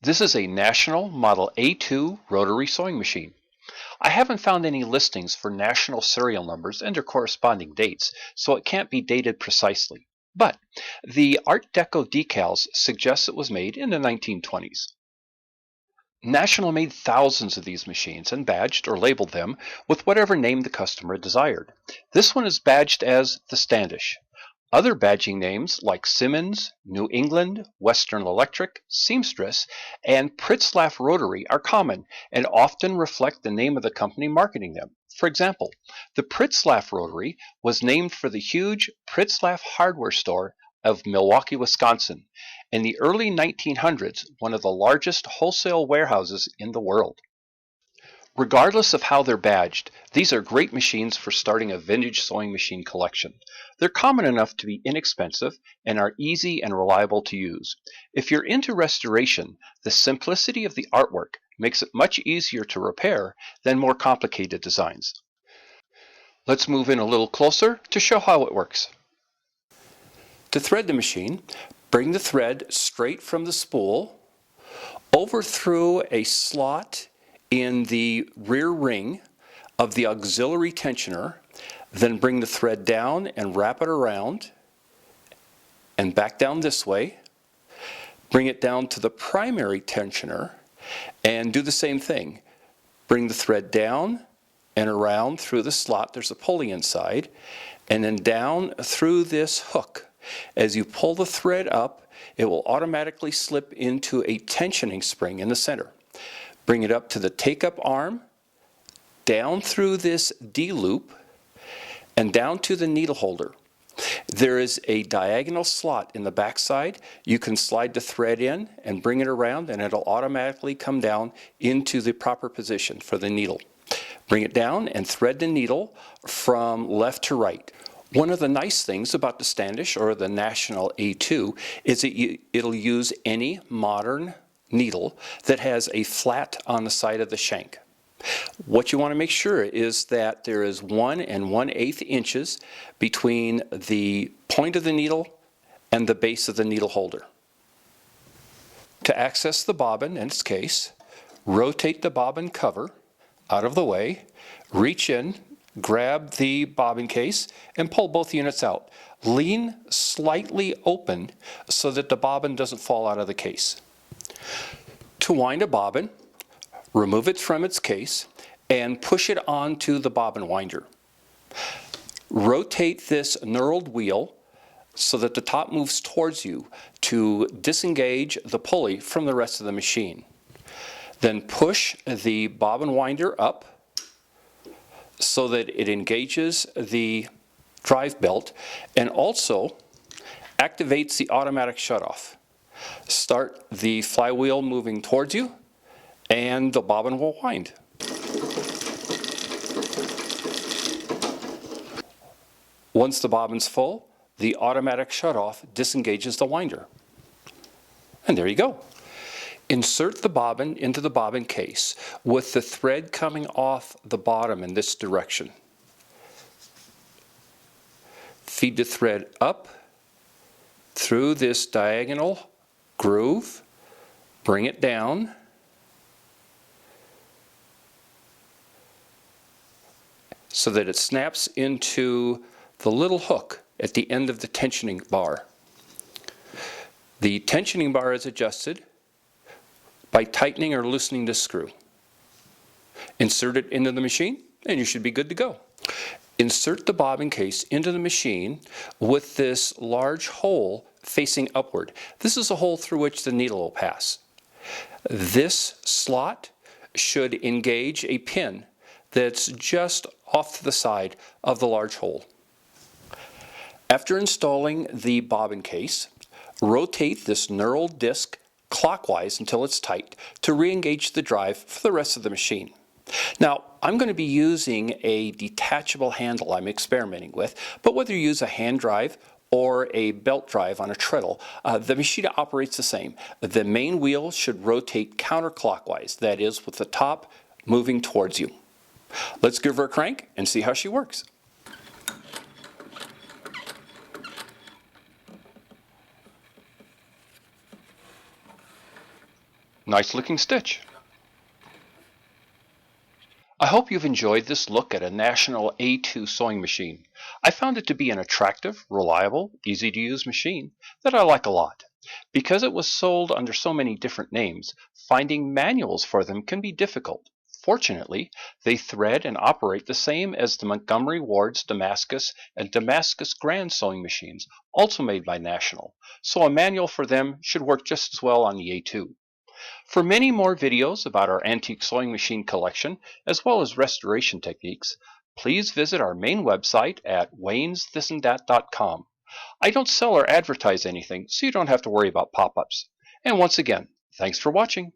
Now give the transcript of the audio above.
This is a National Model A2 rotary sewing machine. I haven't found any listings for national serial numbers and their corresponding dates, so it can't be dated precisely. But the Art Deco decals suggest it was made in the 1920s. National made thousands of these machines and badged or labeled them with whatever name the customer desired. This one is badged as the Standish. Other badging names like Simmons, New England, Western Electric, Seamstress, and Pritzlaff Rotary are common and often reflect the name of the company marketing them. For example, the Pritzlaff Rotary was named for the huge Pritzlaff hardware store of Milwaukee, Wisconsin, in the early 1900s, one of the largest wholesale warehouses in the world. Regardless of how they're badged, these are great machines for starting a vintage sewing machine collection. They're common enough to be inexpensive and are easy and reliable to use. If you're into restoration, the simplicity of the artwork makes it much easier to repair than more complicated designs. Let's move in a little closer to show how it works. To thread the machine, bring the thread straight from the spool over through a slot in the rear ring of the auxiliary tensioner, then bring the thread down and wrap it around and back down this way. Bring it down to the primary tensioner and do the same thing. Bring the thread down and around through the slot, there's a pulley inside, and then down through this hook. As you pull the thread up, it will automatically slip into a tensioning spring in the center. Bring it up to the take-up arm, down through this D-loop, and down to the needle holder. There is a diagonal slot in the back side. You can slide the thread in and bring it around, and it'll automatically come down into the proper position for the needle. Bring it down and thread the needle from left to right. One of the nice things about the Standish or the National A2 is that it'll use any modern needle that has a flat on the side of the shank. What you want to make sure is that there is 1 1/8 inches between the point of the needle and the base of the needle holder. To access the bobbin and its case, rotate the bobbin cover out of the way, reach in, grab the bobbin case, and pull both units out. Lean slightly open so that the bobbin doesn't fall out of the case. To wind a bobbin, remove it from its case and push it onto the bobbin winder. Rotate this knurled wheel so that the top moves towards you to disengage the pulley from the rest of the machine. Then push the bobbin winder up so that it engages the drive belt and also activates the automatic shutoff. Start the flywheel moving towards you and the bobbin will wind. Once the bobbin's full, the automatic shutoff disengages the winder. And there you go. Insert the bobbin into the bobbin case with the thread coming off the bottom in this direction. Feed the thread up through this diagonal groove, bring it down, so that it snaps into the little hook at the end of the tensioning bar. The tensioning bar is adjusted by tightening or loosening this screw. Insert it into the machine and you should be good to go. Insert the bobbin case into the machine with this large hole facing upward. This is a hole through which the needle will pass. This slot should engage a pin that's just off to the side of the large hole. After installing the bobbin case, rotate this knurled disc clockwise until it's tight to re-engage the drive for the rest of the machine. Now, I'm going to be using a detachable handle I'm experimenting with, but whether you use a hand drive or a belt drive on a treadle, the machine operates the same. The main wheel should rotate counterclockwise, that is, with the top moving towards you. Let's give her a crank and see how she works. Nice looking stitch. I hope you've enjoyed this look at a National A2 sewing machine. I found it to be an attractive, reliable, easy to use machine that I like a lot. Because it was sold under so many different names, finding manuals for them can be difficult. Fortunately, they thread and operate the same as the Montgomery Ward's Damascus and Damascus Grand sewing machines, also made by National, so a manual for them should work just as well on the A2. For many more videos about our antique sewing machine collection, as well as restoration techniques, please visit our main website at wayne'sthisandthat.com. I don't sell or advertise anything, so you don't have to worry about pop-ups. And once again, thanks for watching.